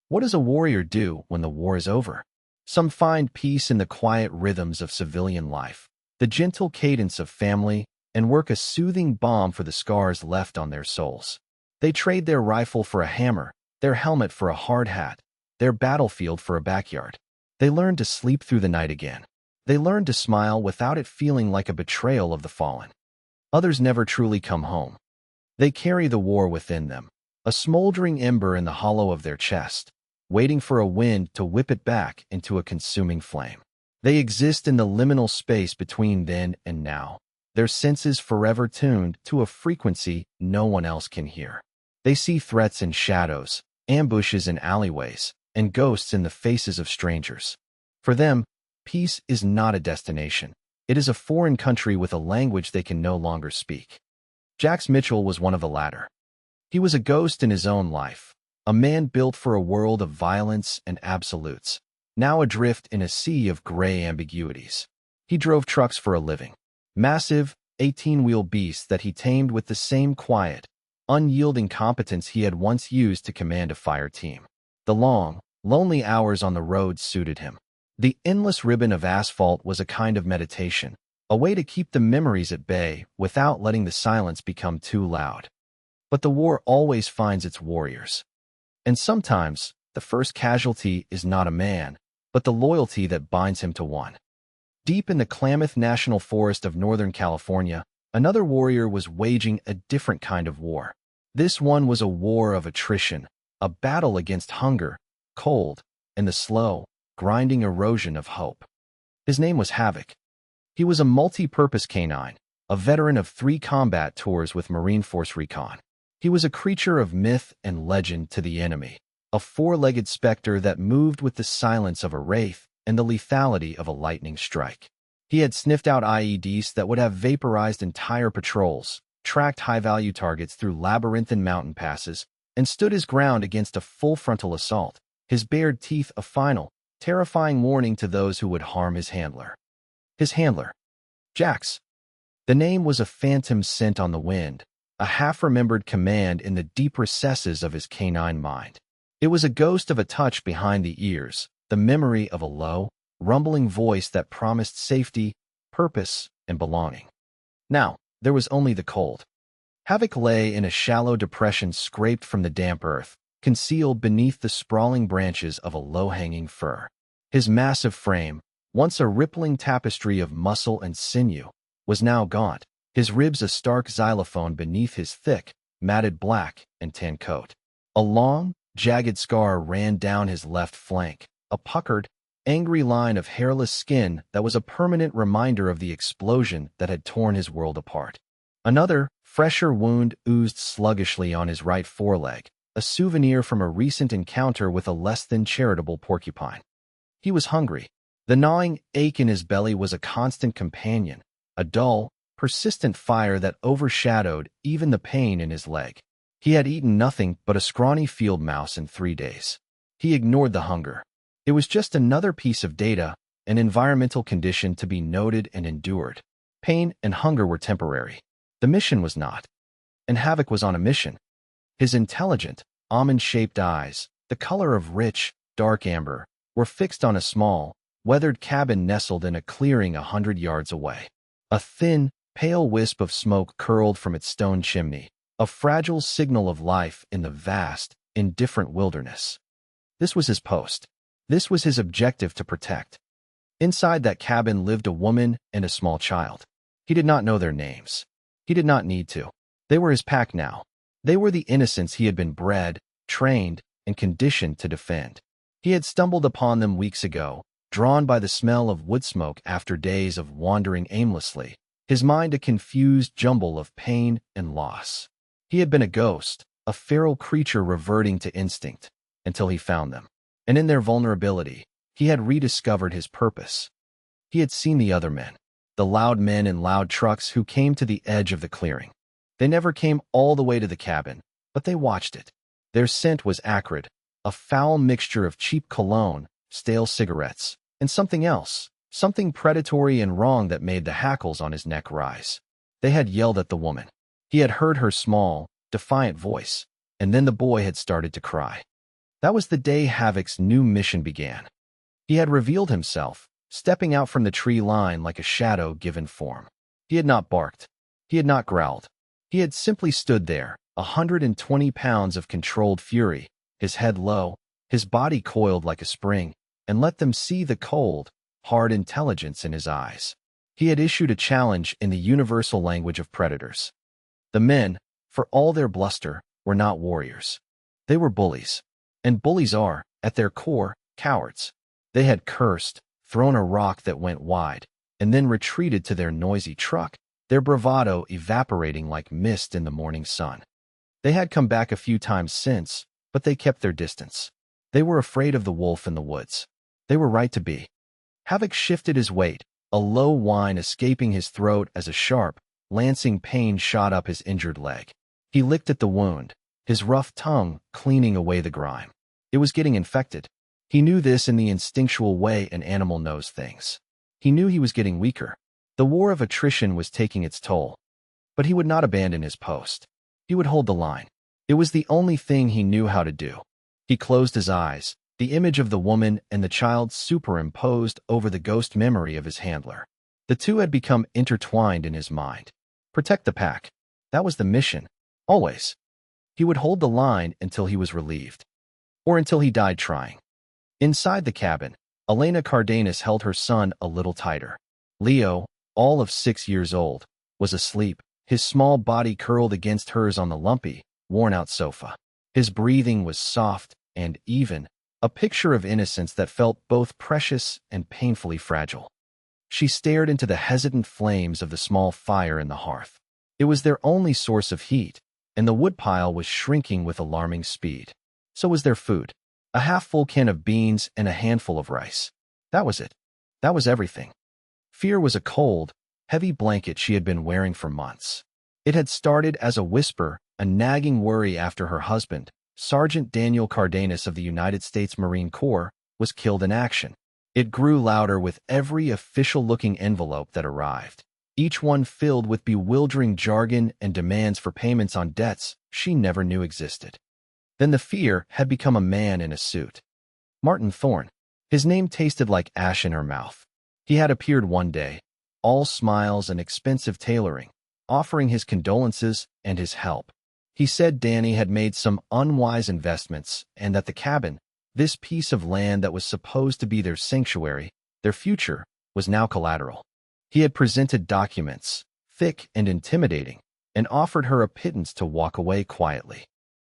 What does a warrior do when the war is over? Some find peace in the quiet rhythms of civilian life, the gentle cadence of family, and work a soothing balm for the scars left on their souls. They trade their rifle for a hammer, their helmet for a hard hat, their battlefield for a backyard. They learn to sleep through the night again. They learn to smile without it feeling like a betrayal of the fallen. Others never truly come home. They carry the war within them, a smoldering ember in the hollow of their chest, waiting for a wind to whip it back into a consuming flame. They exist in the liminal space between then and now, their senses forever tuned to a frequency no one else can hear. They see threats in shadows, ambushes in alleyways, and ghosts in the faces of strangers. For them, peace is not a destination. It is a foreign country with a language they can no longer speak. Jax Mitchell was one of the latter. He was a ghost in his own life, a man built for a world of violence and absolutes, now adrift in a sea of gray ambiguities. He drove trucks for a living, massive, 18-wheel beasts that he tamed with the same quiet, unyielding competence he had once used to command a fire team. The long, lonely hours on the road suited him. The endless ribbon of asphalt was a kind of meditation, a way to keep the memories at bay without letting the silence become too loud. But the war always finds its warriors. And sometimes, the first casualty is not a man, but the loyalty that binds him to one. Deep in the Klamath National Forest of Northern California, another warrior was waging a different kind of war. This one was a war of attrition, a battle against hunger, cold, and the slow, grinding erosion of hope. His name was Havoc. He was a multi-purpose canine, a veteran of 3 combat tours with Marine Force Recon. He was a creature of myth and legend to the enemy, a 4-legged specter that moved with the silence of a wraith and the lethality of a lightning strike. He had sniffed out IEDs that would have vaporized entire patrols, tracked high-value targets through labyrinthine mountain passes, and stood his ground against a full frontal assault, his bared teeth a final, terrifying warning to those who would harm his handler. His handler, Jax. The name was a phantom scent on the wind, a half-remembered command in the deep recesses of his canine mind. It was a ghost of a touch behind the ears, the memory of a low, rumbling voice that promised safety, purpose, and belonging. Now, there was only the cold. Havoc lay in a shallow depression scraped from the damp earth, concealed beneath the sprawling branches of a low-hanging fir. His massive frame, once a rippling tapestry of muscle and sinew, was now gaunt, his ribs a stark xylophone beneath his thick, matted black and tan coat. A long, jagged scar ran down his left flank, a puckered, angry line of hairless skin that was a permanent reminder of the explosion that had torn his world apart. Another, fresher wound oozed sluggishly on his right foreleg, a souvenir from a recent encounter with a less-than charitable porcupine. He was hungry. The gnawing ache in his belly was a constant companion, a dull, persistent fire that overshadowed even the pain in his leg. He had eaten nothing but a scrawny field mouse in 3 days. He ignored the hunger. It was just another piece of data, an environmental condition to be noted and endured. Pain and hunger were temporary. The mission was not. And Havoc was on a mission. His intelligent, almond-shaped eyes, the color of rich, dark amber, were fixed on a small, weathered cabin nestled in a clearing 100 yards away. A thin, pale wisp of smoke curled from its stone chimney, a fragile signal of life in the vast, indifferent wilderness. This was his post. This was his objective to protect. Inside that cabin lived a woman and a small child. He did not know their names. He did not need to. They were his pack now. They were the innocents he had been bred, trained, and conditioned to defend. He had stumbled upon them weeks ago, drawn by the smell of wood smoke after days of wandering aimlessly, his mind a confused jumble of pain and loss. He had been a ghost, a feral creature reverting to instinct, until he found them. And in their vulnerability, he had rediscovered his purpose. He had seen the other men, the loud men in loud trucks who came to the edge of the clearing. They never came all the way to the cabin, but they watched it. Their scent was acrid, a foul mixture of cheap cologne, stale cigarettes, and something else, something predatory and wrong that made the hackles on his neck rise. They had yelled at the woman. He had heard her small, defiant voice, and then the boy had started to cry. That was the day Havoc's new mission began. He had revealed himself, stepping out from the tree line like a shadow given form. He had not barked. He had not growled. He had simply stood there, 120 pounds of controlled fury, his head low, his body coiled like a spring, and let them see the cold, hard intelligence in his eyes. He had issued a challenge in the universal language of predators. The men, for all their bluster, were not warriors. They were bullies. And bullies are, at their core, cowards. They had cursed, thrown a rock that went wide, and then retreated to their noisy truck, their bravado evaporating like mist in the morning sun. They had come back a few times since, but they kept their distance. They were afraid of the wolf in the woods. They were right to be. Havoc shifted his weight, a low whine escaping his throat as a sharp, lancing pain shot up his injured leg. He licked at the wound, his rough tongue cleaning away the grime. It was getting infected. He knew this in the instinctual way an animal knows things. He knew he was getting weaker. The war of attrition was taking its toll. But he would not abandon his post. He would hold the line. It was the only thing he knew how to do. He closed his eyes, the image of the woman and the child superimposed over the ghost memory of his handler. The two had become intertwined in his mind. Protect the pack. That was the mission. Always. He would hold the line until he was relieved. Or until he died trying. Inside the cabin, Elena Cardenas held her son a little tighter. Leo, all of 6 years old, was asleep, his small body curled against hers on the lumpy, worn-out sofa. His breathing was soft and even, a picture of innocence that felt both precious and painfully fragile. She stared into the hesitant flames of the small fire in the hearth. It was their only source of heat, and the woodpile was shrinking with alarming speed. So was their food. A half-full can of beans and a handful of rice. That was it. That was everything. Fear was a cold, heavy blanket she had been wearing for months. It had started as a whisper, a nagging worry after her husband, Sergeant Daniel Cardenas of the United States Marine Corps, was killed in action. It grew louder with every official-looking envelope that arrived, each one filled with bewildering jargon and demands for payments on debts she never knew existed. Then the fear had become a man in a suit. Martin Thorne. His name tasted like ash in her mouth. He had appeared one day, all smiles and expensive tailoring, offering his condolences and his help. He said Danny had made some unwise investments and that the cabin, this piece of land that was supposed to be their sanctuary, their future, was now collateral. He had presented documents, thick and intimidating, and offered her a pittance to walk away quietly.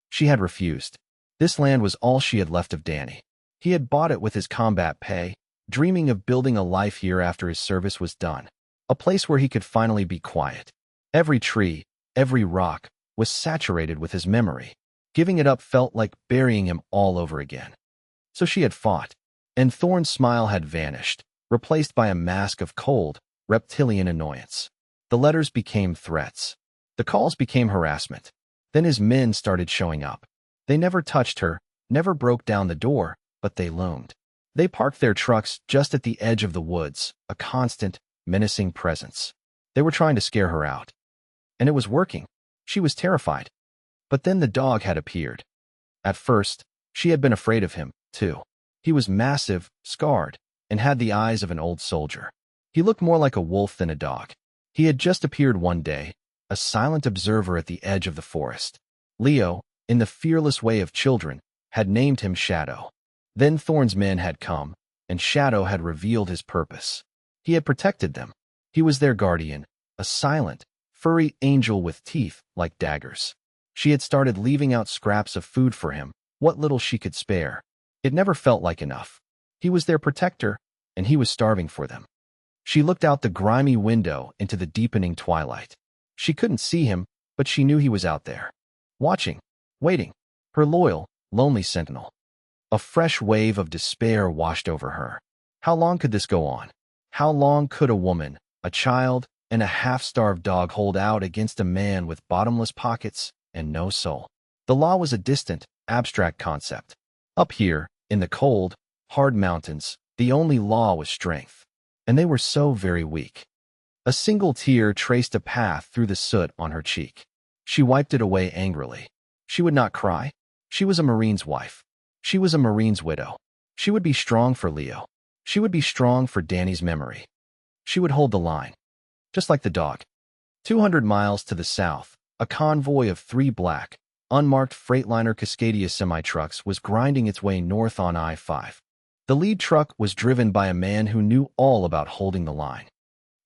She had refused. This land was all she had left of Danny. He had bought it with his combat pay, dreaming of building a life here after his service was done, a place where he could finally be quiet. Every tree, every rock, was saturated with his memory. Giving it up felt like burying him all over again. So she had fought, and Thorne's smile had vanished, replaced by a mask of cold, reptilian annoyance. The letters became threats. The calls became harassment. Then his men started showing up. They never touched her, never broke down the door, but they loomed. They parked their trucks just at the edge of the woods, a constant, menacing presence. They were trying to scare her out. And it was working. She was terrified. But then the dog had appeared. At first, she had been afraid of him, too. He was massive, scarred, and had the eyes of an old soldier. He looked more like a wolf than a dog. He had just appeared one day, a silent observer at the edge of the forest. Leo, in the fearless way of children, had named him Shadow. Then Thorne's men had come, and Shadow had revealed his purpose. He had protected them. He was their guardian, a silent, furry angel with teeth like daggers. She had started leaving out scraps of food for him, what little she could spare. It never felt like enough. He was their protector, and he was starving for them. She looked out the grimy window into the deepening twilight. She couldn't see him, but she knew he was out there. Watching, waiting, her loyal, lonely sentinel. A fresh wave of despair washed over her. How long could this go on? How long could a woman, a child, and a half-starved dog hold out against a man with bottomless pockets and no soul? The law was a distant, abstract concept. Up here, in the cold, hard mountains, the only law was strength. And they were so very weak. A single tear traced a path through the soot on her cheek. She wiped it away angrily. She would not cry. She was a Marine's wife. She was a Marine's widow. She would be strong for Leo. She would be strong for Danny's memory. She would hold the line. Just like the dog. 200 miles to the south, a convoy of 3 black, unmarked Freightliner Cascadia semi-trucks was grinding its way north on I-5. The lead truck was driven by a man who knew all about holding the line.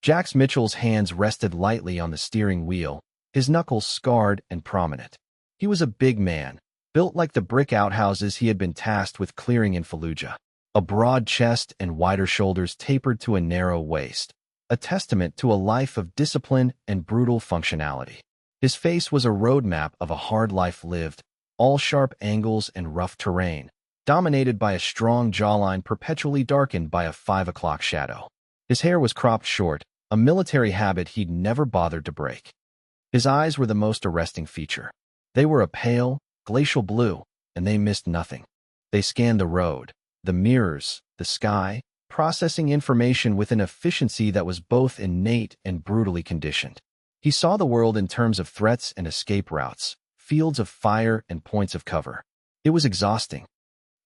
Jax Mitchell's hands rested lightly on the steering wheel, his knuckles scarred and prominent. He was a big man, built like the brick outhouses he had been tasked with clearing in Fallujah. A broad chest and wider shoulders tapered to a narrow waist, a testament to a life of discipline and brutal functionality. His face was a roadmap of a hard life lived, all sharp angles and rough terrain, dominated by a strong jawline perpetually darkened by a 5 o'clock shadow. His hair was cropped short, a military habit he'd never bothered to break. His eyes were the most arresting feature. They were a pale, glacial blue, and they missed nothing. They scanned the road, the mirrors, the sky, processing information with an efficiency that was both innate and brutally conditioned. He saw the world in terms of threats and escape routes, fields of fire and points of cover. It was exhausting.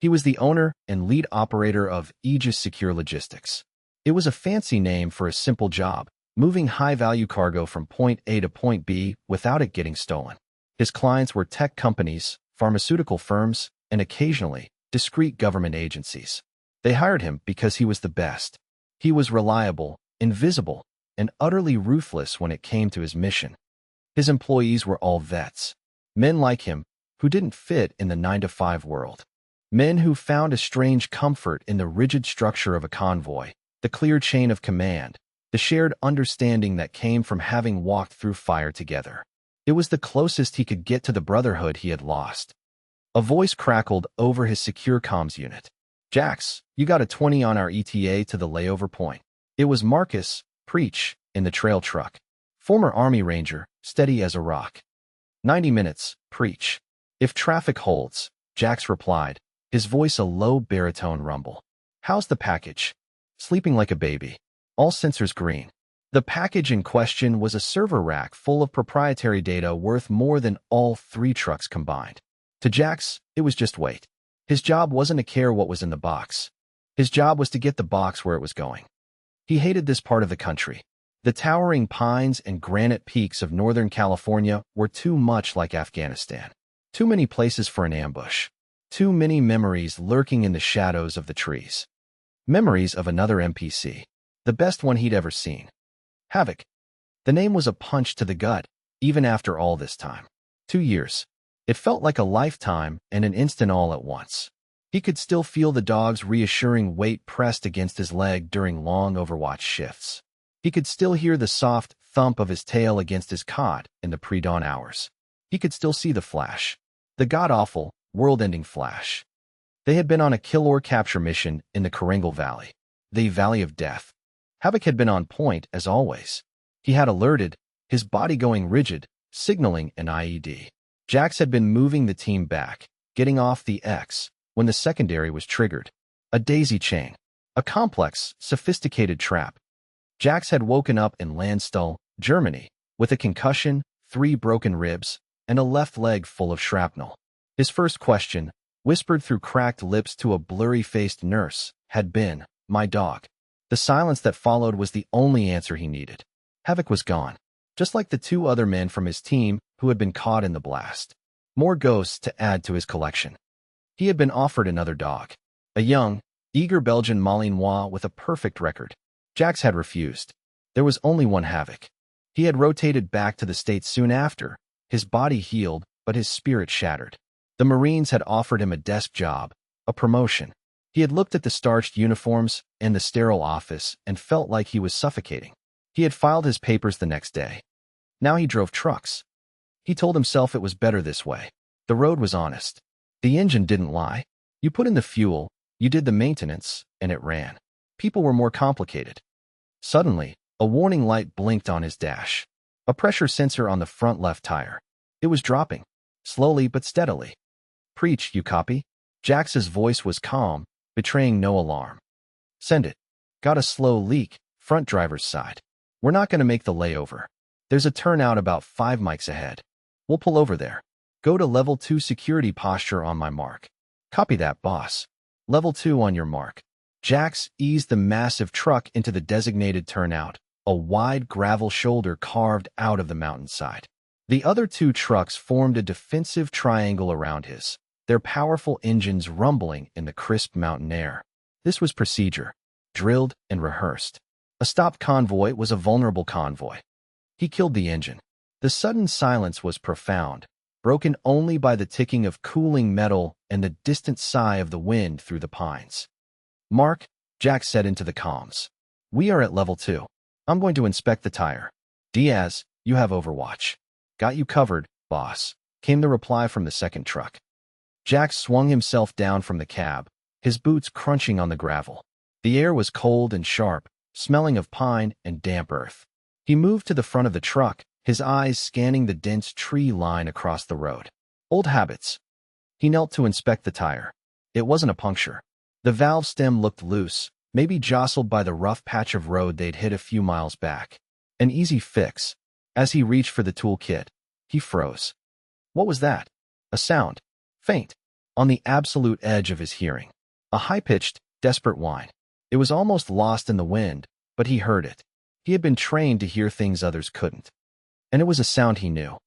He was the owner and lead operator of Aegis Secure Logistics. It was a fancy name for a simple job, moving high-value cargo from point A to point B without it getting stolen. His clients were tech companies, pharmaceutical firms, and occasionally, discreet government agencies. They hired him because he was the best. He was reliable, invisible, and utterly ruthless when it came to his mission. His employees were all vets. Men like him, who didn't fit in the 9-to-5 world. Men who found a strange comfort in the rigid structure of a convoy, the clear chain of command, the shared understanding that came from having walked through fire together. It was the closest he could get to the brotherhood he had lost. A voice crackled over his secure comms unit. "Jax, you got a 20 on our ETA to the layover point." It was Marcus, Preach, in the trail truck. Former Army Ranger, steady as a rock. 90 minutes, Preach. If traffic holds, Jax replied, his voice a low baritone rumble. "How's the package?" "Sleeping like a baby. All sensors green." The package in question was a server rack full of proprietary data worth more than all 3 trucks combined. To Jax, it was just weight. His job wasn't to care what was in the box. His job was to get the box where it was going. He hated this part of the country. The towering pines and granite peaks of Northern California were too much like Afghanistan. Too many places for an ambush. Too many memories lurking in the shadows of the trees. Memories of another NPC. The best one he'd ever seen. Havoc. The name was a punch to the gut, even after all this time. 2 years. It felt like a lifetime and an instant all at once. He could still feel the dog's reassuring weight pressed against his leg during long Overwatch shifts. He could still hear the soft thump of his tail against his cot in the pre-dawn hours. He could still see the flash. The god-awful, world-ending flash. They had been on a kill or capture mission in the Karangal Valley, the Valley of Death. Havoc had been on point, as always. He had alerted, his body going rigid, signaling an IED. Jax had been moving the team back, getting off the X, when the secondary was triggered. A daisy chain. A complex, sophisticated trap. Jax had woken up in Landstuhl, Germany, with a concussion, 3 broken ribs, and a left leg full of shrapnel. His first question, whispered through cracked lips to a blurry-faced nurse, had been, "My dog." The silence that followed was the only answer he needed. Havoc was gone, just like the 2 other men from his team who had been caught in the blast. More ghosts to add to his collection. He had been offered another dog. A young, eager Belgian Malinois with a perfect record. Jax had refused. There was only one Havoc. He had rotated back to the States soon after, his body healed, but his spirit shattered. The Marines had offered him a desk job, a promotion. He had looked at the starched uniforms and the sterile office and felt like he was suffocating. He had filed his papers the next day. Now he drove trucks. He told himself it was better this way. The road was honest. The engine didn't lie. You put in the fuel, you did the maintenance, and it ran. People were more complicated. Suddenly, a warning light blinked on his dash. A pressure sensor on the front left tire. It was dropping, slowly but steadily. "Preach, you copy?" Jax's voice was calm, betraying no alarm. "Send it. Got a slow leak, front driver's side. We're not going to make the layover. There's a turnout about 5 mics ahead. We'll pull over there. Go to level 2 security posture on my mark." Copy that, boss. Level 2 on your mark. Jax eased the massive truck into the designated turnout, a wide gravel shoulder carved out of the mountainside. The other two trucks formed a defensive triangle around his, their powerful engines rumbling in the crisp mountain air. This was procedure, drilled and rehearsed. A stopped convoy was a vulnerable convoy. He killed the engine. The sudden silence was profound, broken only by the ticking of cooling metal and the distant sigh of the wind through the pines. Mark, Jack said into the comms. We are at level 2. I'm going to inspect the tire. Diaz, you have overwatch. Got you covered, boss, came the reply from the second truck. Jack swung himself down from the cab, his boots crunching on the gravel. The air was cold and sharp, smelling of pine and damp earth. He moved to the front of the truck, his eyes scanning the dense tree line across the road. Old habits. He knelt to inspect the tire. It wasn't a puncture. The valve stem looked loose, maybe jostled by the rough patch of road they'd hit a few miles back. An easy fix. As he reached for the toolkit, he froze. What was that? A sound. Faint. On the absolute edge of his hearing. A high-pitched, desperate whine. It was almost lost in the wind, but he heard it. He had been trained to hear things others couldn't. And it was a sound he knew.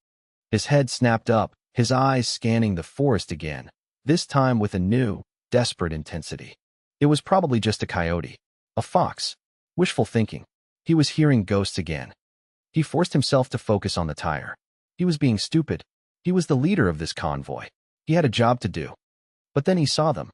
His head snapped up, his eyes scanning the forest again, this time with a new, desperate intensity. It was probably just a coyote. A fox. Wishful thinking. He was hearing ghosts again. He forced himself to focus on the tire. He was being stupid. He was the leader of this convoy. He had a job to do. But then he saw them.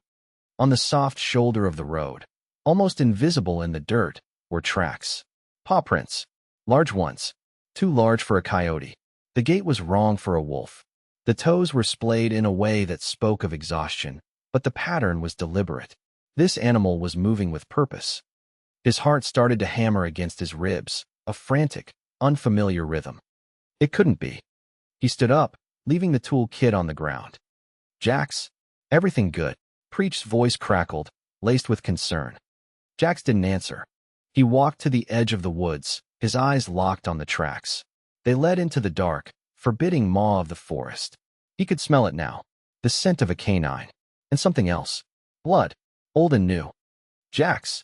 On the soft shoulder of the road, almost invisible in the dirt, were tracks. Paw prints. Large ones. Too large for a coyote. The gait was wrong for a wolf. The toes were splayed in a way that spoke of exhaustion, but the pattern was deliberate. This animal was moving with purpose. His heart started to hammer against his ribs, a frantic, unfamiliar rhythm. It couldn't be. He stood up, leaving the tool kit on the ground. Jax? Everything good? Preach's voice crackled, laced with concern. Jax didn't answer. He walked to the edge of the woods, his eyes locked on the tracks. They led into the dark, forbidding maw of the forest. He could smell it now. The scent of a canine. And something else. Blood. Old and new. Jax.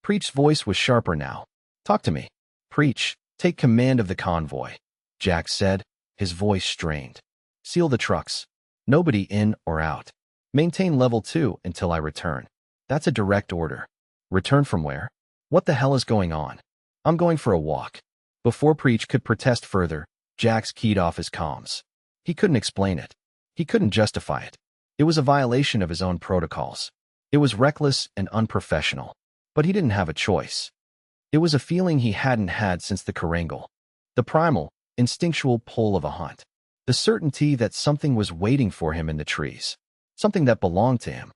Preach's voice was sharper now. Talk to me. Preach, take command of the convoy. Jax said, his voice strained. Seal the trucks. Nobody in or out. Maintain level 2 until I return. That's a direct order. Return from where? What the hell is going on? I'm going for a walk. Before Preach could protest further, Jax keyed off his comms. He couldn't explain it. He couldn't justify it. It was a violation of his own protocols. It was reckless and unprofessional. But he didn't have a choice. It was a feeling he hadn't had since the Karangal. The primal, instinctual pull of a hunt. The certainty that something was waiting for him in the trees. Something that belonged to him.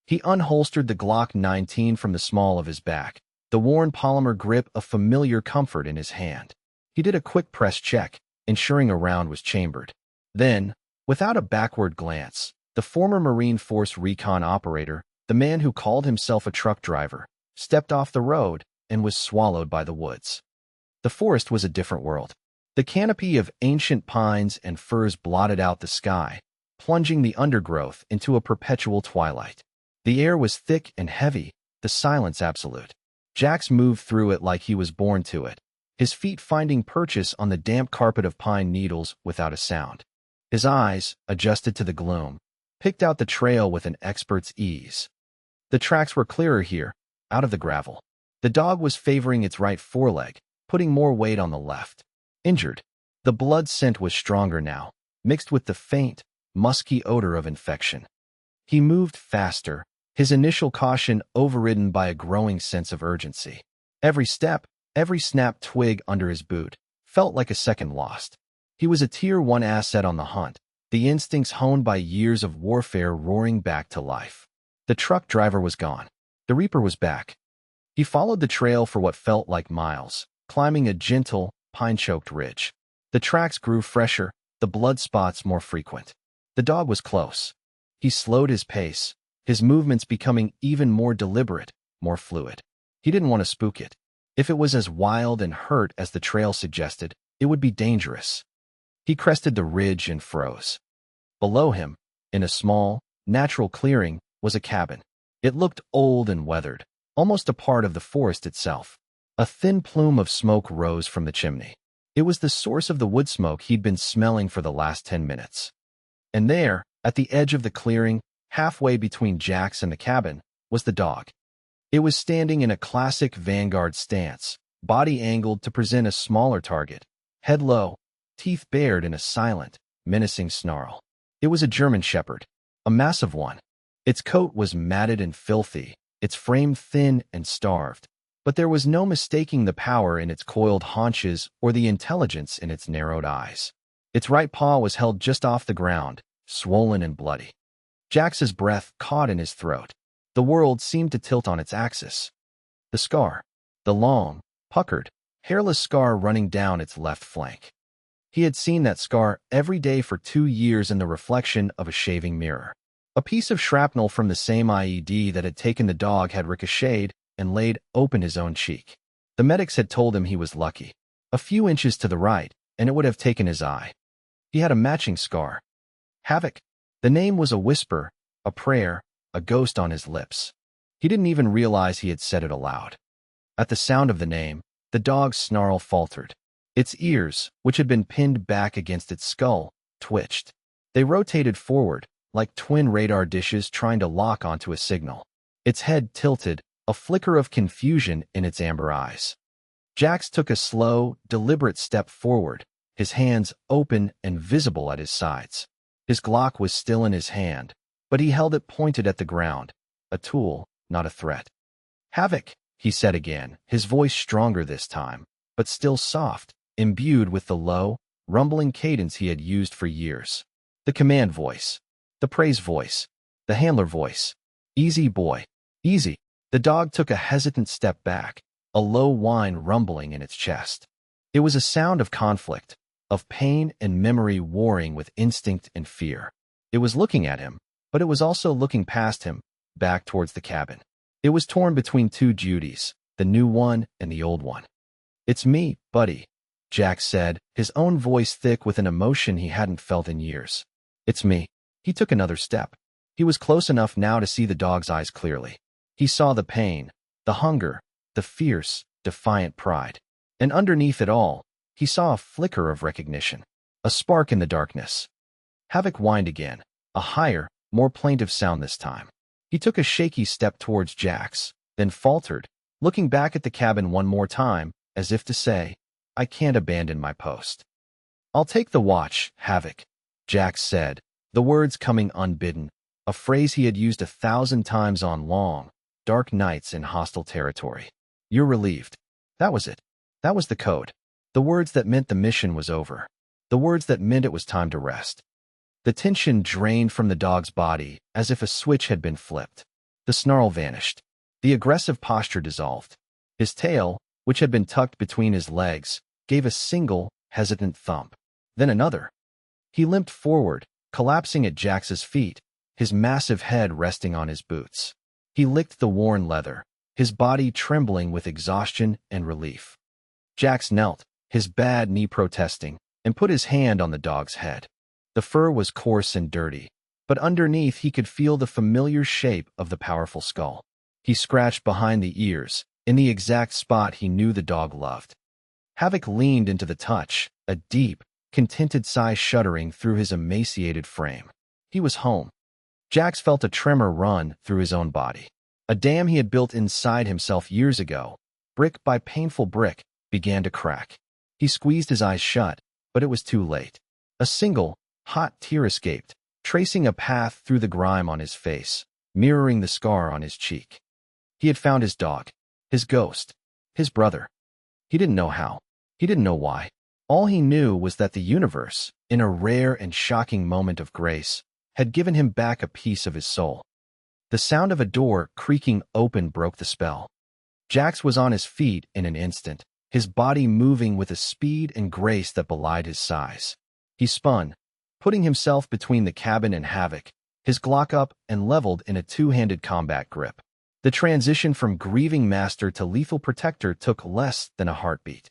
He unholstered the Glock 19 from the small of his back, the worn polymer grip a familiar comfort in his hand. He did a quick press check, ensuring a round was chambered. Then, without a backward glance, the former Marine Force recon operator, the man who called himself a truck driver, stepped off the road and was swallowed by the woods. The forest was a different world. The canopy of ancient pines and firs blotted out the sky, plunging the undergrowth into a perpetual twilight. The air was thick and heavy, the silence absolute. Jax moved through it like he was born to it, his feet finding purchase on the damp carpet of pine needles without a sound. His eyes, adjusted to the gloom, picked out the trail with an expert's ease. The tracks were clearer here, out of the gravel. The dog was favoring its right foreleg, putting more weight on the left. Injured. The blood scent was stronger now, mixed with the faint, musky odor of infection. He moved faster, his initial caution overridden by a growing sense of urgency. Every step, every snapped twig under his boot, felt like a second lost. He was a Tier 1 asset on the hunt, the instincts honed by years of warfare roaring back to life. The truck driver was gone. The Reaper was back. He followed the trail for what felt like miles, climbing a gentle, pine-choked ridge. The tracks grew fresher, the blood spots more frequent. The dog was close. He slowed his pace, his movements becoming even more deliberate, more fluid. He didn't want to spook it. If it was as wild and hurt as the trail suggested, it would be dangerous. He crested the ridge and froze. Below him, in a small, natural clearing, was a cabin. It looked old and weathered, almost a part of the forest itself. A thin plume of smoke rose from the chimney. It was the source of the wood smoke he'd been smelling for the last 10 minutes. And there, at the edge of the clearing, halfway between Jax and the cabin, was the dog. It was standing in a classic vanguard stance, body angled to present a smaller target, head low, teeth bared in a silent, menacing snarl. It was a German shepherd, a massive one. Its coat was matted and filthy, its frame thin and starved, but there was no mistaking the power in its coiled haunches or the intelligence in its narrowed eyes. Its right paw was held just off the ground, swollen and bloody. Jax's breath caught in his throat. The world seemed to tilt on its axis. The scar, the long, puckered, hairless scar running down its left flank. He had seen that scar every day for 2 years in the reflection of a shaving mirror. A piece of shrapnel from the same IED that had taken the dog had ricocheted and laid open his own cheek. The medics had told him he was lucky. A few inches to the right, and it would have taken his eye. He had a matching scar. Havoc. The name was a whisper, a prayer, a ghost on his lips. He didn't even realize he had said it aloud. At the sound of the name, the dog's snarl faltered. Its ears, which had been pinned back against its skull, twitched. They rotated forward, like twin radar dishes trying to lock onto a signal. Its head tilted, a flicker of confusion in its amber eyes. Jax took a slow, deliberate step forward, his hands open and visible at his sides. His Glock was still in his hand, but he held it pointed at the ground, a tool, not a threat. "Havoc," he said again, his voice stronger this time, but still soft, imbued with the low, rumbling cadence he had used for years. The command voice. The praise voice. The handler voice. "Easy, boy. Easy." The dog took a hesitant step back, a low whine rumbling in its chest. It was a sound of conflict, of pain and memory warring with instinct and fear. It was looking at him, but it was also looking past him, back towards the cabin. It was torn between two Judys, the new one and the old one. "It's me, buddy," Jax said, his own voice thick with an emotion he hadn't felt in years. "It's me." He took another step. He was close enough now to see the dog's eyes clearly. He saw the pain, the hunger, the fierce, defiant pride. And underneath it all, he saw a flicker of recognition, a spark in the darkness. Havoc whined again, a higher, more plaintive sound this time. He took a shaky step towards Jax, then faltered, looking back at the cabin one more time, as if to say, "I can't abandon my post." "I'll take the watch, Havoc," Jax said, the words coming unbidden, a phrase he had used 1,000 times on long, dark nights in hostile territory. "You're relieved." That was it. That was the code. The words that meant the mission was over. The words that meant it was time to rest. The tension drained from the dog's body as if a switch had been flipped. The snarl vanished. The aggressive posture dissolved. His tail, which had been tucked between his legs, gave a single, hesitant thump. Then another. He limped forward, collapsing at Jax's feet, his massive head resting on his boots. He licked the worn leather, his body trembling with exhaustion and relief. Jax knelt, his bad knee protesting, and put his hand on the dog's head. The fur was coarse and dirty, but underneath he could feel the familiar shape of the powerful skull. He scratched behind the ears, in the exact spot he knew the dog loved. Havoc leaned into the touch, a deep, contented sigh shuddering through his emaciated frame. He was home. Jax felt a tremor run through his own body. A dam he had built inside himself years ago, brick by painful brick, began to crack. He squeezed his eyes shut, but it was too late. A single, hot tear escaped, tracing a path through the grime on his face, mirroring the scar on his cheek. He had found his dog, his ghost, his brother. He didn't know how. He didn't know why. All he knew was that the universe, in a rare and shocking moment of grace, had given him back a piece of his soul. The sound of a door creaking open broke the spell. Jax was on his feet in an instant, his body moving with a speed and grace that belied his size. He spun, putting himself between the cabin and Havoc, his Glock up and leveled in a two-handed combat grip. The transition from grieving master to lethal protector took less than a heartbeat.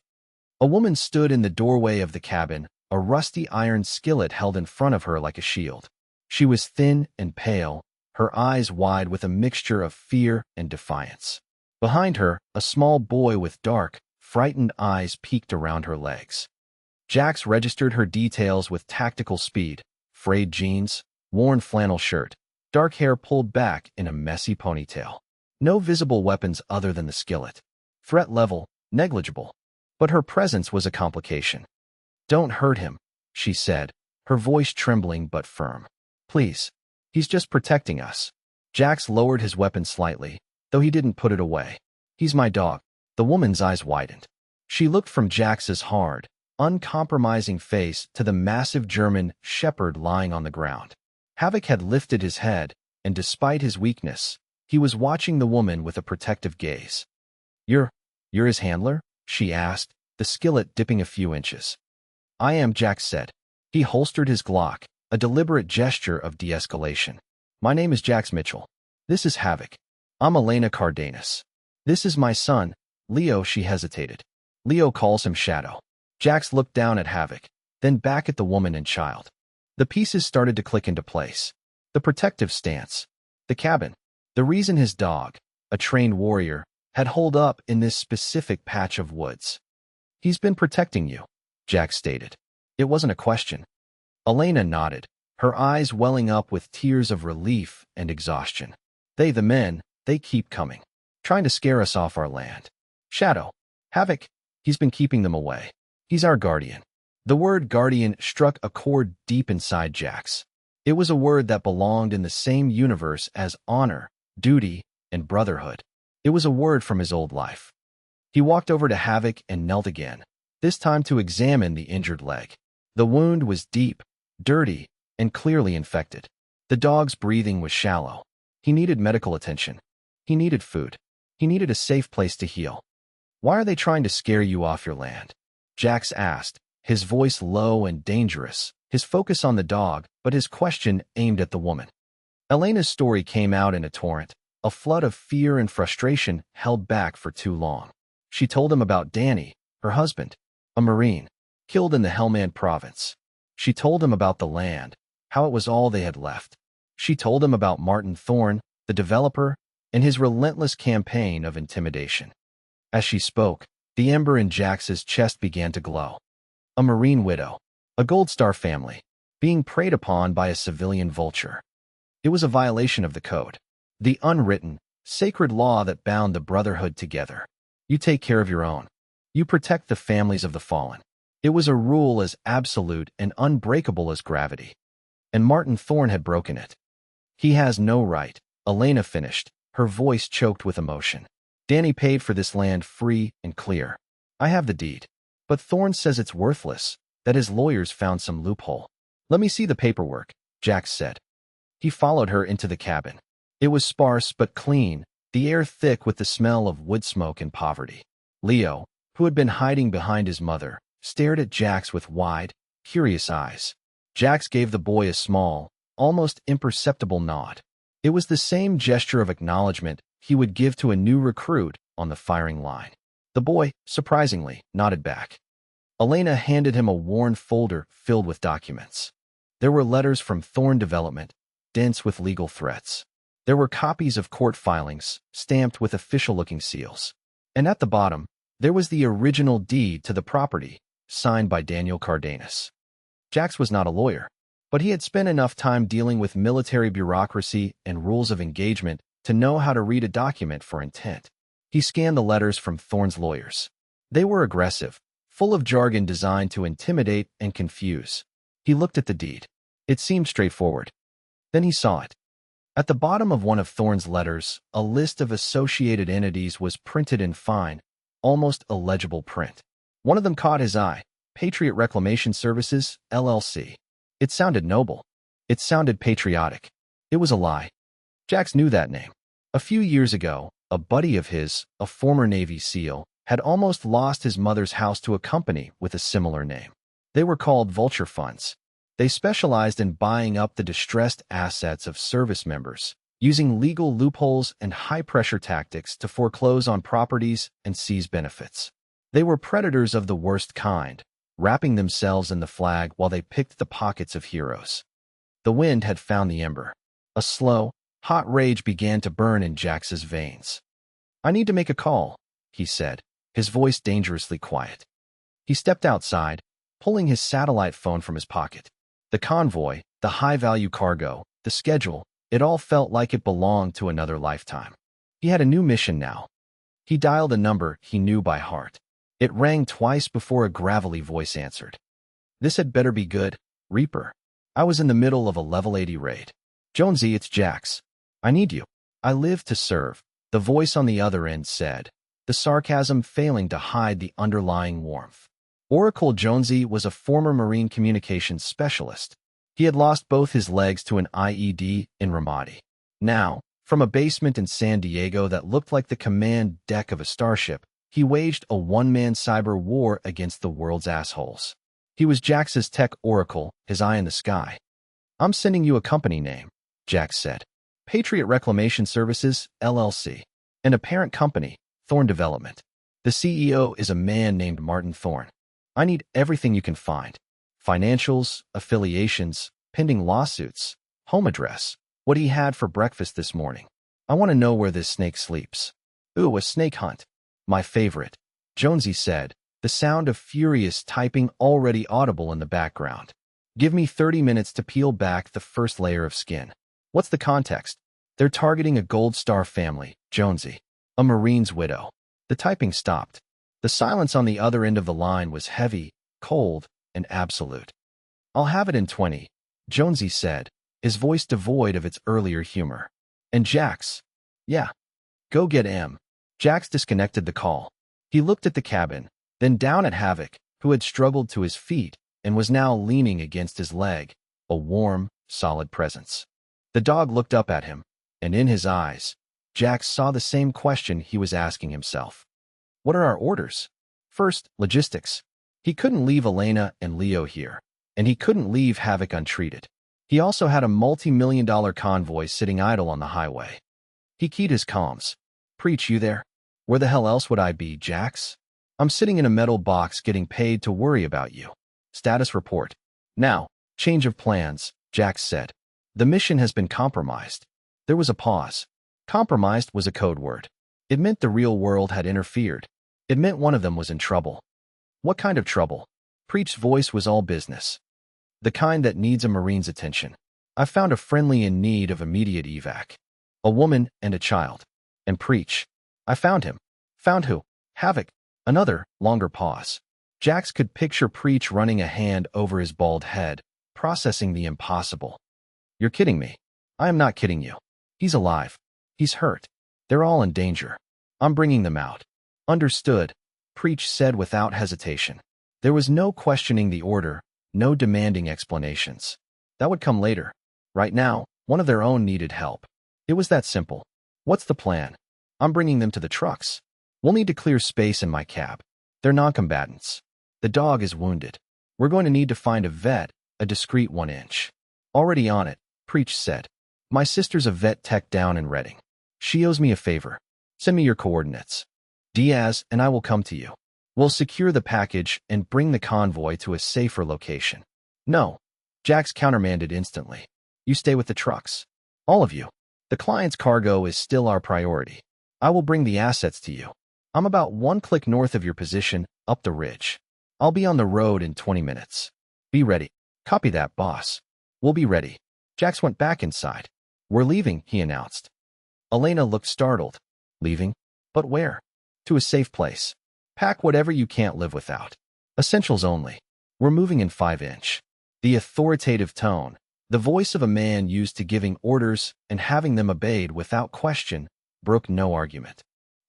A woman stood in the doorway of the cabin, a rusty iron skillet held in front of her like a shield. She was thin and pale, her eyes wide with a mixture of fear and defiance. Behind her, a small boy with dark, frightened eyes peeked around her legs. Jax registered her details with tactical speed: frayed jeans, worn flannel shirt, dark hair pulled back in a messy ponytail. No visible weapons other than the skillet. Threat level, negligible. But her presence was a complication. "Don't hurt him," she said, her voice trembling but firm. "Please. He's just protecting us." Jax lowered his weapon slightly, though he didn't put it away. "He's my dog." The woman's eyes widened. She looked from Jax's hard, uncompromising face to the massive German shepherd lying on the ground. Havoc had lifted his head, and despite his weakness, he was watching the woman with a protective gaze. You're his handler?" she asked, the skillet dipping a few inches. "I am," Jax said. He holstered his Glock, a deliberate gesture of de-escalation. "My name is Jax Mitchell. This is Havoc. I'm Elena Cardenas. This is my son, Leo." She hesitated. "Leo calls him Shadow." Jax looked down at Havoc, then back at the woman and child. The pieces started to click into place. The protective stance, the cabin, the reason his dog, a trained warrior, had holed up in this specific patch of woods. "He's been protecting you," Jax stated. It wasn't a question. Elena nodded, her eyes welling up with tears of relief and exhaustion. The men, they keep coming, trying to scare us off our land. Shadow, Havoc, he's been keeping them away. He's our guardian." The word guardian struck a chord deep inside Jax. It was a word that belonged in the same universe as honor, duty, and brotherhood. It was a word from his old life. He walked over to Havoc and knelt again, this time to examine the injured leg. The wound was deep, dirty, and clearly infected. The dog's breathing was shallow. He needed medical attention. He needed food. He needed a safe place to heal. "Why are they trying to scare you off your land?" Jax asked, his voice low and dangerous, his focus on the dog, but his question aimed at the woman. Elena's story came out in a torrent, a flood of fear and frustration held back for too long. She told him about Danny, her husband, a Marine, killed in the Helmand province. She told him about the land, how it was all they had left. She told him about Martin Thorne, the developer, and his relentless campaign of intimidation. As she spoke, the ember in Jax's chest began to glow. A Marine widow, a Gold Star family, being preyed upon by a civilian vulture. It was a violation of the code, the unwritten, sacred law that bound the Brotherhood together. You take care of your own. You protect the families of the fallen. It was a rule as absolute and unbreakable as gravity. And Martin Thorne had broken it. "He has no right," Elena finished, her voice choked with emotion. "Danny paid for this land free and clear. I have the deed. But Thorne says it's worthless, that his lawyers found some loophole." "Let me see the paperwork," Jax said. He followed her into the cabin. It was sparse but clean, the air thick with the smell of wood smoke and poverty. Leo, who had been hiding behind his mother, stared at Jax with wide, curious eyes. Jax gave the boy a small, almost imperceptible nod. It was the same gesture of acknowledgement he would give to a new recruit on the firing line. The boy, surprisingly, nodded back. Elena handed him a worn folder filled with documents. There were letters from Thorne Development, dense with legal threats. There were copies of court filings, stamped with official-looking seals. And at the bottom, there was the original deed to the property, signed by Daniel Cardenas. Jax was not a lawyer, but he had spent enough time dealing with military bureaucracy and rules of engagement to know how to read a document for intent. He scanned the letters from Thorne's lawyers. They were aggressive, full of jargon designed to intimidate and confuse. He looked at the deed. It seemed straightforward. Then he saw it. At the bottom of one of Thorne's letters, a list of associated entities was printed in fine, almost illegible print. One of them caught his eye: Patriot Reclamation Services, LLC. It sounded noble. It sounded patriotic. It was a lie. Jax knew that name. A few years ago, a buddy of his, a former Navy SEAL, had almost lost his mother's house to a company with a similar name. They were called Vulture Funds. They specialized in buying up the distressed assets of service members, using legal loopholes and high-pressure tactics to foreclose on properties and seize benefits. They were predators of the worst kind, wrapping themselves in the flag while they picked the pockets of heroes. The wind had found the ember. A slow, Hot rage began to burn in Jax's veins. "I need to make a call," he said, his voice dangerously quiet. He stepped outside, pulling his satellite phone from his pocket. The convoy, the high-value cargo, the schedule, it all felt like it belonged to another lifetime. He had a new mission now. He dialed a number he knew by heart. It rang twice before a gravelly voice answered. "This had better be good, Reaper. I was in the middle of a level 80 raid. Jonesy, it's Jax. I need you. I live to serve," the voice on the other end said, the sarcasm failing to hide the underlying warmth. Oracle Jonesy was a former Marine communications specialist. He had lost both his legs to an IED in Ramadi. Now, from a basement in San Diego that looked like the command deck of a starship, he waged a one-man cyber war against the world's assholes. He was Jax's tech oracle, his eye in the sky. "I'm sending you a company name," Jax said. "Patriot Reclamation Services, LLC. And a parent company, Thorn Development. The CEO is a man named Martin Thorn. I need everything you can find. Financials, affiliations, pending lawsuits, home address, what he had for breakfast this morning. I want to know where this snake sleeps." "Ooh, a snake hunt. My favorite," Jonesy said, the sound of furious typing already audible in the background. "Give me 30 minutes to peel back the first layer of skin." "What's the context?" "They're targeting a Gold Star family, Jonesy. A Marine's widow." The typing stopped. The silence on the other end of the line was heavy, cold, and absolute. "I'll have it in 20, Jonesy said, his voice devoid of its earlier humor. "And Jax?" "Yeah. Go get M." Jax disconnected the call. He looked at the cabin, then down at Havoc, who had struggled to his feet and was now leaning against his leg, a warm, solid presence. The dog looked up at him, and in his eyes, Jax saw the same question he was asking himself. "What are our orders?" "First, logistics. He couldn't leave Elena and Leo here, and he couldn't leave Havoc untreated. He also had a multi-million-dollar convoy sitting idle on the highway. He keyed his comms. "Preach, you there?" "Where the hell else would I be, Jax?" "I'm sitting in a metal box getting paid to worry about you." "Status report." "Now, change of plans," Jax said. "The mission has been compromised." There was a pause. Compromised was a code word. It meant the real world had interfered. It meant one of them was in trouble. "What kind of trouble?" Preach's voice was all business. "The kind that needs a Marine's attention. I found a friendly in need of immediate evac. A woman and a child. And Preach. I found him." "Found who?" "Havoc." Another, longer pause. Jax could picture Preach running a hand over his bald head, processing the impossible. "You're kidding me." "I am not kidding you. He's alive. He's hurt. They're all in danger. I'm bringing them out." "Understood," Preach said without hesitation. There was no questioning the order, no demanding explanations. That would come later. Right now, one of their own needed help. It was that simple. "What's the plan?" "I'm bringing them to the trucks. We'll need to clear space in my cab. They're non-combatants. The dog is wounded. We're going to need to find a vet, a discreet 1-inch. "Already on it," Preach said. "My sister's a vet tech down in Redding. She owes me a favor. Send me your coordinates. Diaz and I will come to you. We'll secure the package and bring the convoy to a safer location." "No," Jax countermanded instantly. "You stay with the trucks. All of you. The client's cargo is still our priority. I will bring the assets to you. I'm about 1 click north of your position, up the ridge. I'll be on the road in 20 minutes. Be ready." "Copy that, boss." "We'll be ready." Jax went back inside. "We're leaving," he announced. Elena looked startled. "Leaving? But where?" "To a safe place. Pack whatever you can't live without. Essentials only. We're moving in 5-inch. The authoritative tone, the voice of a man used to giving orders and having them obeyed without question, broke no argument.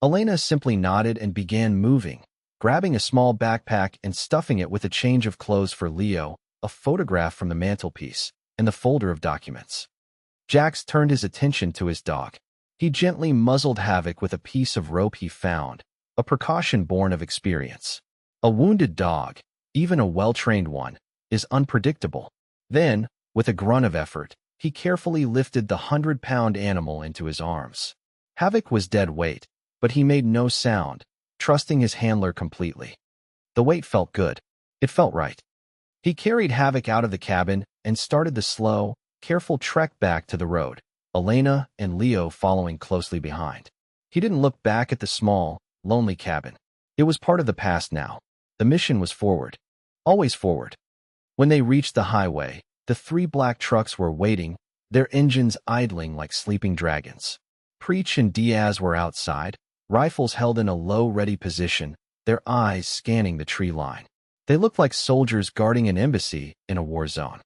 Elena simply nodded and began moving, grabbing a small backpack and stuffing it with a change of clothes for Leo, a photograph from the mantelpiece, and the folder of documents. Jax turned his attention to his dog. He gently muzzled Havoc with a piece of rope he found, a precaution born of experience. A wounded dog, even a well-trained one, is unpredictable. Then, with a grunt of effort, he carefully lifted the 100-pound animal into his arms. Havoc was dead weight, but he made no sound, trusting his handler completely. The weight felt good. It felt right. He carried Havoc out of the cabin and started the slow, careful trek back to the road. Elena and Leo following closely behind. He didn't look back at the small, lonely cabin. It was part of the past now. The mission was forward. Always forward. When they reached the highway, the three black trucks were waiting, their engines idling like sleeping dragons. Preach and Diaz were outside, rifles held in a low, ready position, their eyes scanning the tree line. They looked like soldiers guarding an embassy in a war zone.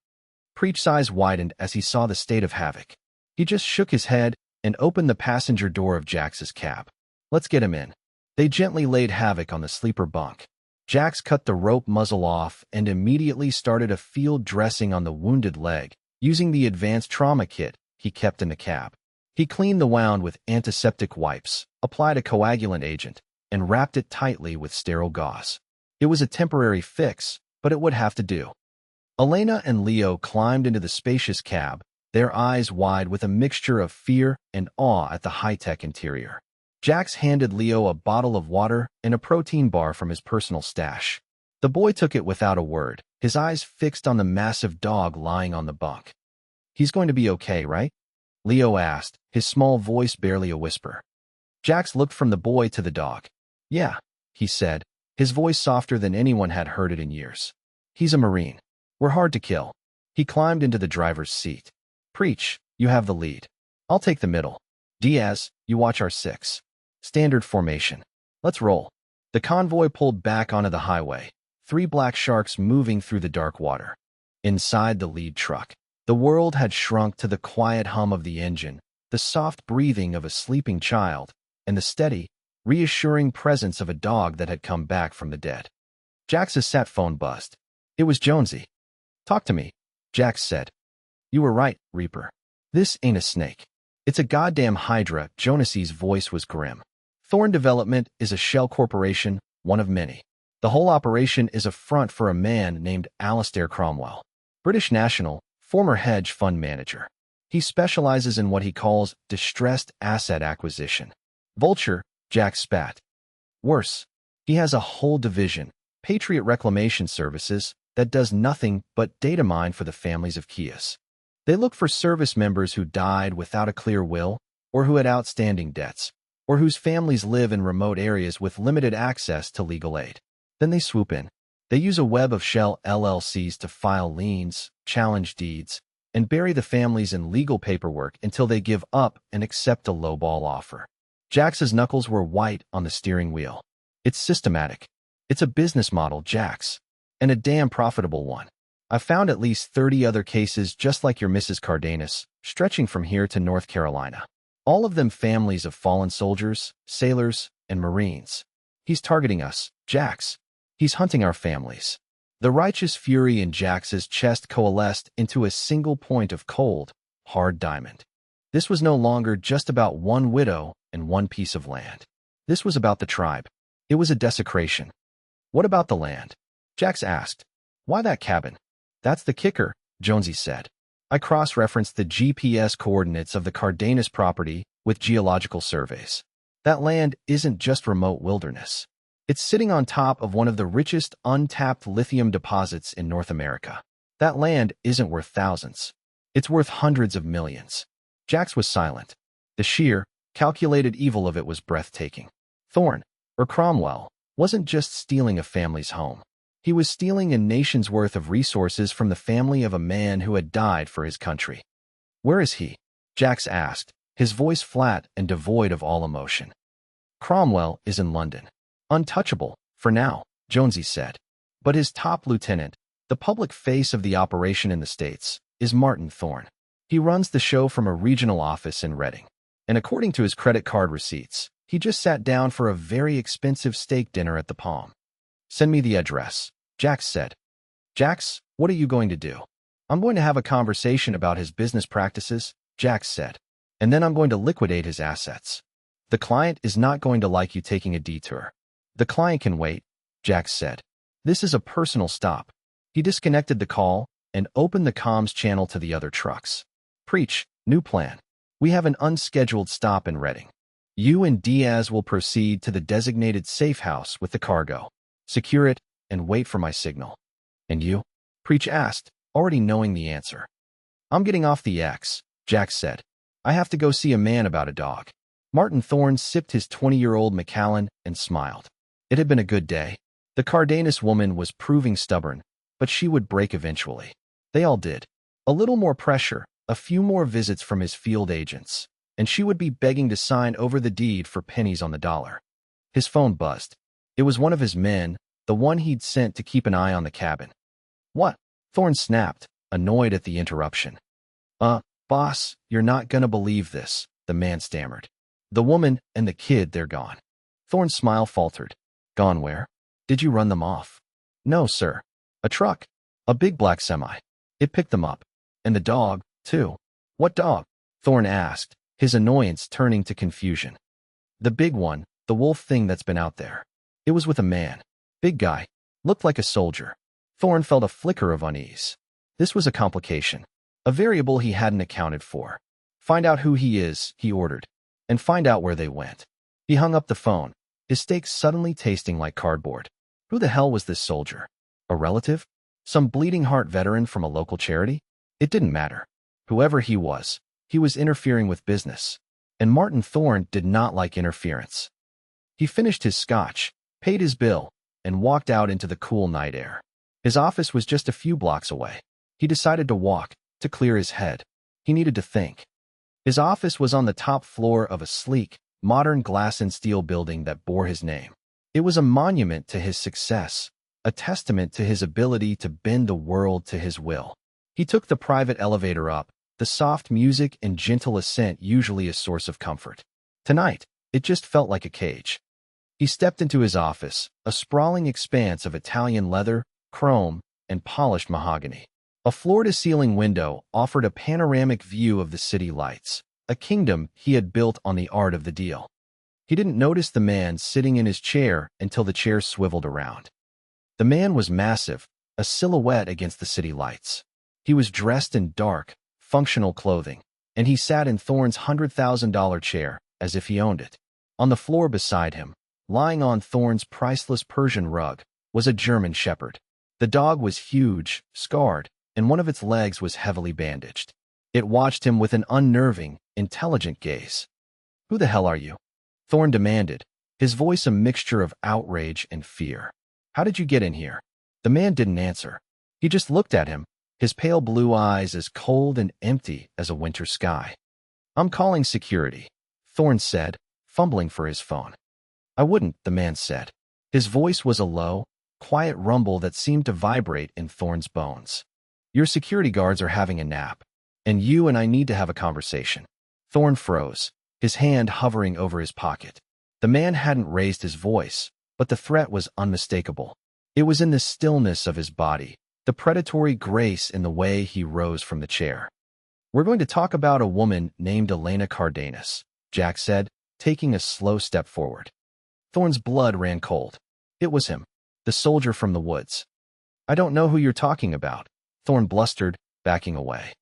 Preach's eyes widened as he saw the state of havoc. He just shook his head and opened the passenger door of Jax's cab. "Let's get him in." They gently laid Havoc on the sleeper bunk. Jax cut the rope muzzle off and immediately started a field dressing on the wounded leg, using the advanced trauma kit he kept in the cab. He cleaned the wound with antiseptic wipes, applied a coagulant agent, and wrapped it tightly with sterile gauze. It was a temporary fix, but it would have to do. Elena and Leo climbed into the spacious cab, their eyes wide with a mixture of fear and awe at the high-tech interior. Jax handed Leo a bottle of water and a protein bar from his personal stash. The boy took it without a word, his eyes fixed on the massive dog lying on the bunk. "He's going to be okay, right?" Leo asked, his small voice barely a whisper. Jax looked from the boy to the dog. "Yeah," he said, his voice softer than anyone had heard it in years. "He's a Marine. We're hard to kill." He climbed into the driver's seat. "Preach, you have the lead. I'll take the middle. Diaz, you watch our six. Standard formation. Let's roll." The convoy pulled back onto the highway, three black sharks moving through the dark water. Inside the lead truck, the world had shrunk to the quiet hum of the engine, the soft breathing of a sleeping child, and the steady, reassuring presence of a dog that had come back from the dead. Jax's sat phone buzzed. It was Jonesy. "Talk to me," Jax said. "You were right, Reaper. This ain't a snake. It's a goddamn Hydra." Jonasy's voice was grim. "Thorn Development is a shell corporation, one of many. The whole operation is a front for a man named Alistair Cromwell. British national, former hedge fund manager. He specializes in what he calls distressed asset acquisition. Vulture," Jax spat. "Worse, he has a whole division, Patriot Reclamation Services, that does nothing but data mine for the families of Kias. They look for service members who died without a clear will, or who had outstanding debts, or whose families live in remote areas with limited access to legal aid. Then they swoop in. They use a web of shell LLCs to file liens, challenge deeds, and bury the families in legal paperwork until they give up and accept a lowball offer." Jax's knuckles were white on the steering wheel. "It's systematic. It's a business model, Jax, and a damn profitable one. I've found at least 30 other cases just like your Mrs. Cardenas, stretching from here to North Carolina. All of them families of fallen soldiers, sailors, and Marines. He's targeting us, Jax. He's hunting our families." The righteous fury in Jax's chest coalesced into a single point of cold, hard diamond. This was no longer just about one widow and one piece of land. This was about the tribe. It was a desecration. "What about the land?" Jax asked. "Why that cabin?" "That's the kicker," Jonesy said. "I cross-referenced the GPS coordinates of the Cardenas property with geological surveys. That land isn't just remote wilderness. It's sitting on top of one of the richest untapped lithium deposits in North America. That land isn't worth thousands. It's worth hundreds of millions." Jax was silent. The sheer, calculated evil of it was breathtaking. Thorn, or Cromwell, wasn't just stealing a family's home. He was stealing a nation's worth of resources from the family of a man who had died for his country. "Where is he?" Jax asked, his voice flat and devoid of all emotion. "Cromwell is in London. Untouchable, for now," Jonesy said. "But his top lieutenant, the public face of the operation in the States, is Martin Thorn. He runs the show from a regional office in Reading. And according to his credit card receipts, he just sat down for a very expensive steak dinner at the Palm." "Send me the address," Jax said. "Jax, what are you going to do?" "I'm going to have a conversation about his business practices," Jax said. "And then I'm going to liquidate his assets. The client is not going to like you taking a detour." "The client can wait," Jax said. "This is a personal stop." He disconnected the call and opened the comms channel to the other trucks. "Preach, new plan. We have an unscheduled stop in Reading. You and Diaz will proceed to the designated safe house with the cargo. Secure it and wait for my signal." "And you?" Preach asked, already knowing the answer. "I'm getting off the X," Jax said. I have to go see a man about a dog. Martin Thorne sipped his 20-year-old Macallan and smiled. It had been a good day. The Cardenas woman was proving stubborn, but she would break eventually. They all did. A little more pressure, a few more visits from his field agents, and she would be begging to sign over the deed for pennies on the dollar. His phone buzzed. It was one of his men, the one he'd sent to keep an eye on the cabin. What? Thorne snapped, annoyed at the interruption. Boss, you're not gonna believe this, the man stammered. The woman and the kid, they're gone. Thorne's smile faltered. Gone where? Did you run them off? No, sir. A truck. A big black semi. It picked them up. And the dog, too. What dog? Thorne asked, his annoyance turning to confusion. The big one, the wolf thing that's been out there. It was with a man. Big guy. Looked like a soldier. Thorne felt a flicker of unease. This was a complication. A variable he hadn't accounted for. Find out who he is, he ordered. And find out where they went. He hung up the phone, his steak suddenly tasting like cardboard. Who the hell was this soldier? A relative? Some bleeding heart veteran from a local charity? It didn't matter. Whoever he was interfering with business. And Martin Thorne did not like interference. He finished his scotch, paid his bill, and walked out into the cool night air. His office was just a few blocks away. He decided to walk, to clear his head. He needed to think. His office was on the top floor of a sleek, modern glass and steel building that bore his name. It was a monument to his success, a testament to his ability to bend the world to his will. He took the private elevator up, the soft music and gentle ascent usually a source of comfort. Tonight, it just felt like a cage. He stepped into his office, a sprawling expanse of Italian leather, chrome, and polished mahogany. A floor-to-ceiling window offered a panoramic view of the city lights, a kingdom he had built on the art of the deal. He didn't notice the man sitting in his chair until the chair swiveled around. The man was massive, a silhouette against the city lights. He was dressed in dark, functional clothing, and he sat in Thorne's $100,000 chair as if he owned it. On the floor beside him, lying on Thorne's priceless Persian rug, was a German shepherd. The dog was huge, scarred, and one of its legs was heavily bandaged. It watched him with an unnerving, intelligent gaze. "Who the hell are you?" Thorne demanded, his voice a mixture of outrage and fear. "How did you get in here?" The man didn't answer. He just looked at him, his pale blue eyes as cold and empty as a winter sky. "I'm calling security," Thorne said, fumbling for his phone. "I wouldn't," the man said. His voice was a low, quiet rumble that seemed to vibrate in Thorne's bones. "Your security guards are having a nap, and you and I need to have a conversation." Thorne froze, his hand hovering over his pocket. The man hadn't raised his voice, but the threat was unmistakable. It was in the stillness of his body, the predatory grace in the way he rose from the chair. "We're going to talk about a woman named Elena Cardenas," Jack said, taking a slow step forward. Thorne's blood ran cold. It was him, the soldier from the woods. "I don't know who you're talking about," Thorne blustered, backing away.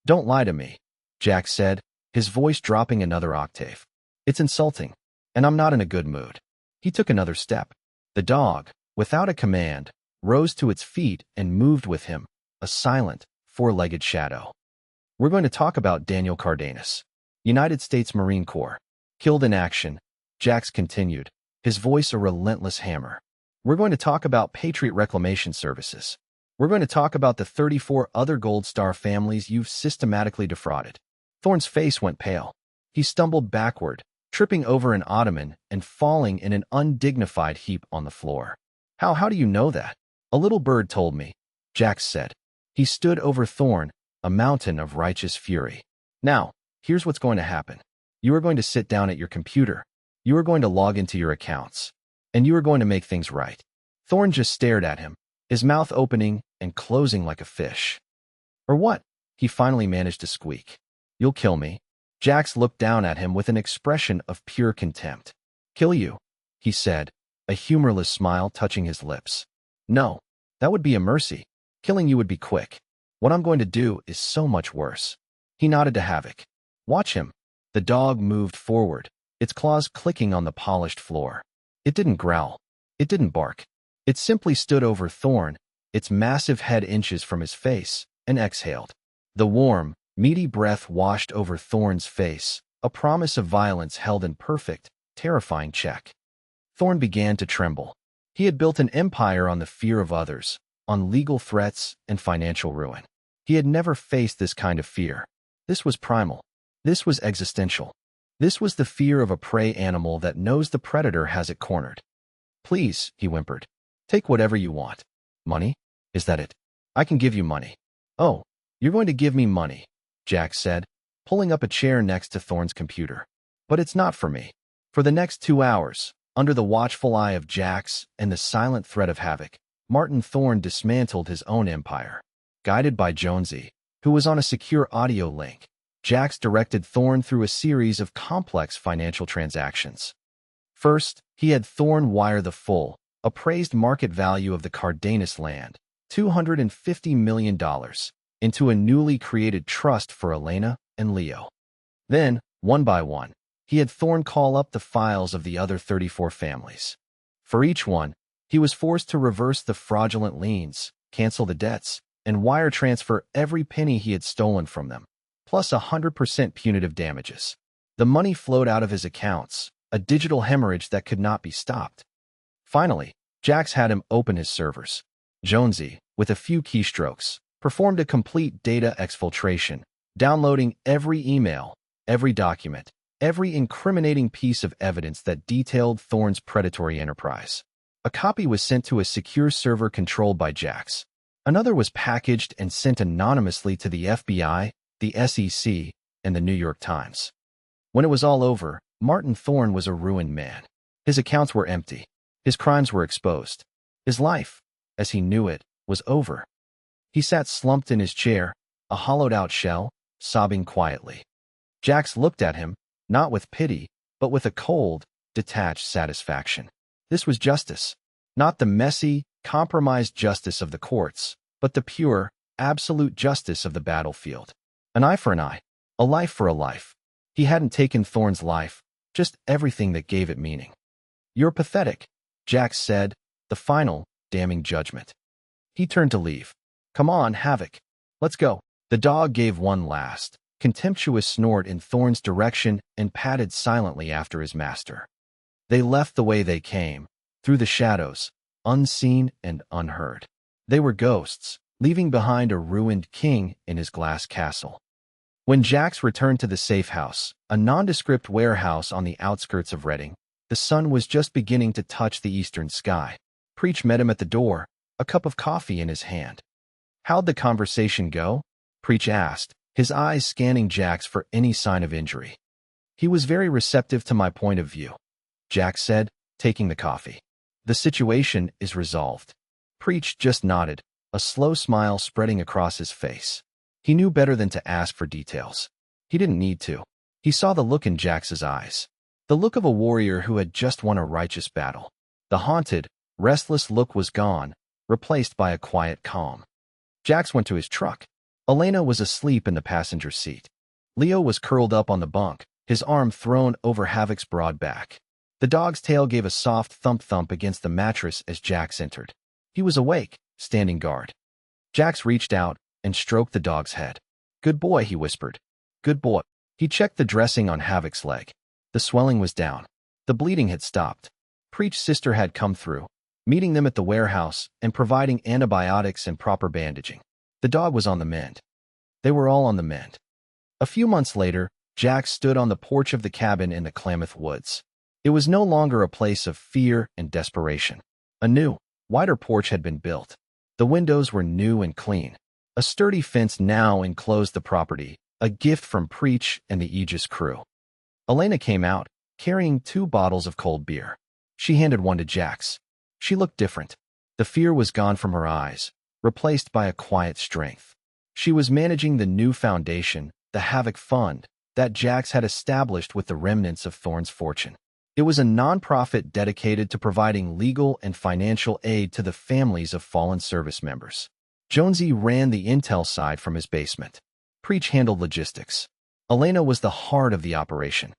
"Don't lie to me," Jack said, his voice dropping another octave. "It's insulting, and I'm not in a good mood." He took another step. The dog, without a command, rose to its feet and moved with him, a silent, four-legged shadow. "We're going to talk about Daniel Cardenas, United States Marine Corps, killed in action," Jax continued, his voice a relentless hammer. "We're going to talk about Patriot Reclamation Services. We're going to talk about the 34 other Gold Star families you've systematically defrauded." Thorne's face went pale. He stumbled backward, tripping over an ottoman and falling in an undignified heap on the floor. How do you know that?" "A little bird told me," Jax said. He stood over Thorne, a mountain of righteous fury. "Now, here's what's going to happen. You are going to sit down at your computer. You are going to log into your accounts. And you are going to make things right." Thorne just stared at him, his mouth opening and closing like a fish. "Or what?" he finally managed to squeak. "You'll kill me." Jax looked down at him with an expression of pure contempt. "Kill you?" he said, a humorless smile touching his lips. "No, that would be a mercy. Killing you would be quick. What I'm going to do is so much worse." He nodded to Havoc. "Watch him." The dog moved forward, its claws clicking on the polished floor. It didn't growl. It didn't bark. It simply stood over Thorne, its massive head inches from his face, and exhaled. The warm, Meaty breath washed over Thorne's face, a promise of violence held in perfect, terrifying check. Thorne began to tremble. He had built an empire on the fear of others, on legal threats and financial ruin. He had never faced this kind of fear. This was primal. This was existential. This was the fear of a prey animal that knows the predator has it cornered. "Please," he whimpered. "Take whatever you want." "Money? Is that it?" "I can give you money." "Oh, you're going to give me money," Jack said, pulling up a chair next to Thorne's computer. "But it's not for me." For the next 2 hours, under the watchful eye of Jax and the silent threat of havoc, Martin Thorne dismantled his own empire. Guided by Jonesy, who was on a secure audio link, Jax directed Thorne through a series of complex financial transactions. First, he had Thorne wire the full, appraised market value of the Cardenas land, $250 million, into a newly created trust for Elena and Leo. Then, one by one, he had Thorne call up the files of the other 34 families. For each one, he was forced to reverse the fraudulent liens, cancel the debts, and wire transfer every penny he had stolen from them, plus 100% punitive damages. The money flowed out of his accounts, a digital hemorrhage that could not be stopped. Finally, Jax had him open his servers. Jonesy, with a few keystrokes, performed a complete data exfiltration, downloading every email, every document, every incriminating piece of evidence that detailed Thorne's predatory enterprise. A copy was sent to a secure server controlled by Jax. Another was packaged and sent anonymously to the FBI, the SEC, and the New York Times. When it was all over, Martin Thorne was a ruined man. His accounts were empty. His crimes were exposed. His life, as he knew it, was over. He sat slumped in his chair, a hollowed-out shell, sobbing quietly. Jax looked at him, not with pity, but with a cold, detached satisfaction. This was justice. Not the messy, compromised justice of the courts, but the pure, absolute justice of the battlefield. An eye for an eye, a life for a life. He hadn't taken Thorne's life, just everything that gave it meaning. "You're pathetic," Jax said, the final, damning judgment. He turned to leave. "Come on, Havoc. Let's go." The dog gave one last, contemptuous snort in Thorne's direction and padded silently after his master. They left the way they came, through the shadows, unseen and unheard. They were ghosts, leaving behind a ruined king in his glass castle. When Jax returned to the safe house, a nondescript warehouse on the outskirts of Reading, the sun was just beginning to touch the eastern sky. Preach met him at the door, a cup of coffee in his hand. "How'd the conversation go?" Preach asked, his eyes scanning Jax for any sign of injury. "He was very receptive to my point of view," Jax said, taking the coffee. "The situation is resolved." Preach just nodded, a slow smile spreading across his face. He knew better than to ask for details. He didn't need to. He saw the look in Jax's eyes. The look of a warrior who had just won a righteous battle. The haunted, restless look was gone, replaced by a quiet calm. Jax went to his truck. Elena was asleep in the passenger seat. Leo was curled up on the bunk, his arm thrown over Havoc's broad back. The dog's tail gave a soft thump-thump against the mattress as Jax entered. He was awake, standing guard. Jax reached out and stroked the dog's head. "Good boy," he whispered. "Good boy." He checked the dressing on Havoc's leg. The swelling was down. The bleeding had stopped. Preach's sister had come through, meeting them at the warehouse and providing antibiotics and proper bandaging. The dog was on the mend. They were all on the mend. A few months later, Jax stood on the porch of the cabin in the Klamath Woods. It was no longer a place of fear and desperation. A new, wider porch had been built. The windows were new and clean. A sturdy fence now enclosed the property, a gift from Preach and the Aegis crew. Elena came out, carrying 2 bottles of cold beer. She handed one to Jax. She looked different. The fear was gone from her eyes, replaced by a quiet strength. She was managing the new foundation, the Havoc Fund, that Jax had established with the remnants of Thorne's fortune. It was a nonprofit dedicated to providing legal and financial aid to the families of fallen service members. Jonesy ran the intel side from his basement. Preach handled logistics. Elena was the heart of the operation.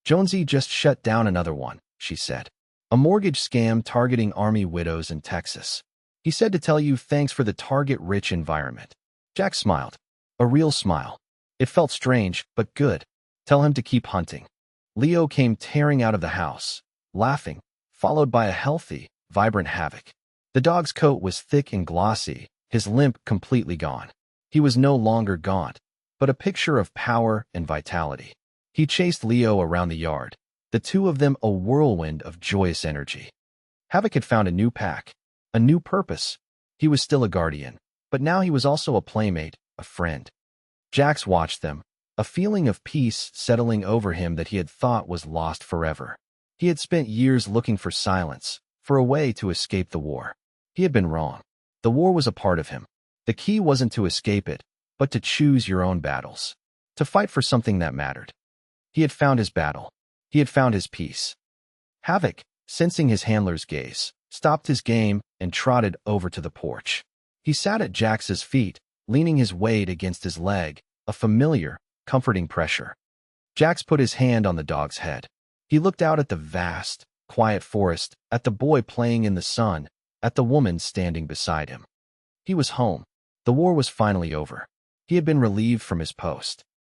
"Jonesy just shut down another one," she said. "A mortgage scam targeting Army widows in Texas. He said to tell you thanks for the target-rich environment." Jack smiled. A real smile. It felt strange, but good. Tell him to keep hunting. Leo came tearing out of the house, laughing, followed by a healthy, vibrant Havoc. The dog's coat was thick and glossy, his limp completely gone. He was no longer gaunt, but a picture of power and vitality. He chased Leo around the yard, the two of them a whirlwind of joyous energy. Havoc had found a new pack, a new purpose. He was still a guardian, but now he was also a playmate, a friend. Jax watched them, a feeling of peace settling over him that he had thought was lost forever. He had spent years looking for silence, for a way to escape the war. He had been wrong. The war was a part of him. The key wasn't to escape it, but to choose your own battles, to fight for something that mattered. He had found his battle. He had found his peace. Havoc, sensing his handler's gaze, stopped his game and trotted over to the porch. He sat at Jax's feet, leaning his weight against his leg, a familiar, comforting pressure. Jax put his hand on the dog's head. He looked out at the vast, quiet forest, at the boy playing in the sun, at the woman standing beside him. He was home. The war was finally over. He had been relieved from his post.